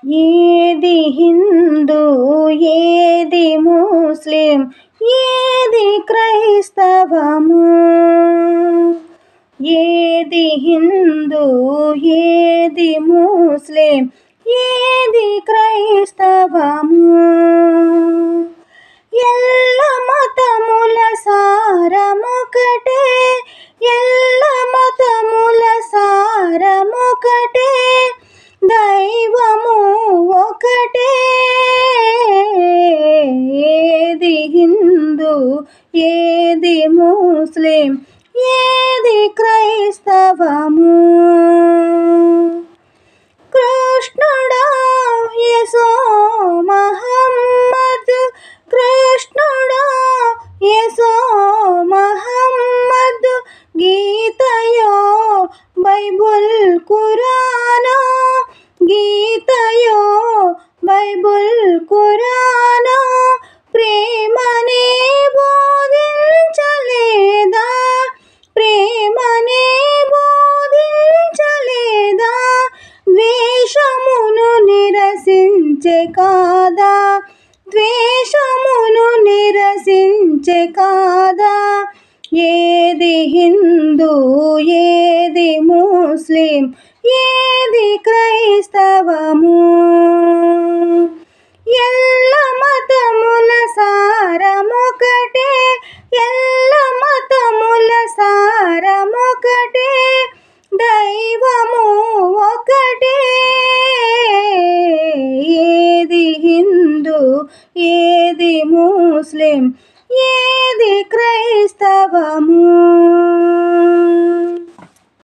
ఏది హిందూ ఏది ముస్లిం ఏది క్రైస్తవము, ఏది హిందూ ఏది ముస్లిం ఏది క్రైస్తవము, ఎల్ల మతముల సారమొకటే, ఎల్ల మతముల సారమొకటే, దైవము ఒకటే. ఏది హిందూ ఏది ముస్లిం ఏది క్రైస్తవము, కృష్ణుడా యేసు మహమ్మద్, కృష్ణుడా యేసు మహమ్మద్, గీతయో బైబుల్ ఖురానో, గీతయో బైబుల్ ఖురానో, ప్రేమనే బోధించలేదా, ప్రేమనే బోధించలేదా, ద్వేషమును నిరసించే కాదా, ద్వేషమును నిరసించే కాదా, ఏది హిందూ ఏది ముస్లిం ఏది క్రైస్తవము, ఎల్ల మతముల సారమొకటే, ఎల్ల మతముల సారమొకటే, దైవము ఒకటే. ఏది హిందూ ఏది ముస్లిం ఏది క్రైస్తవము.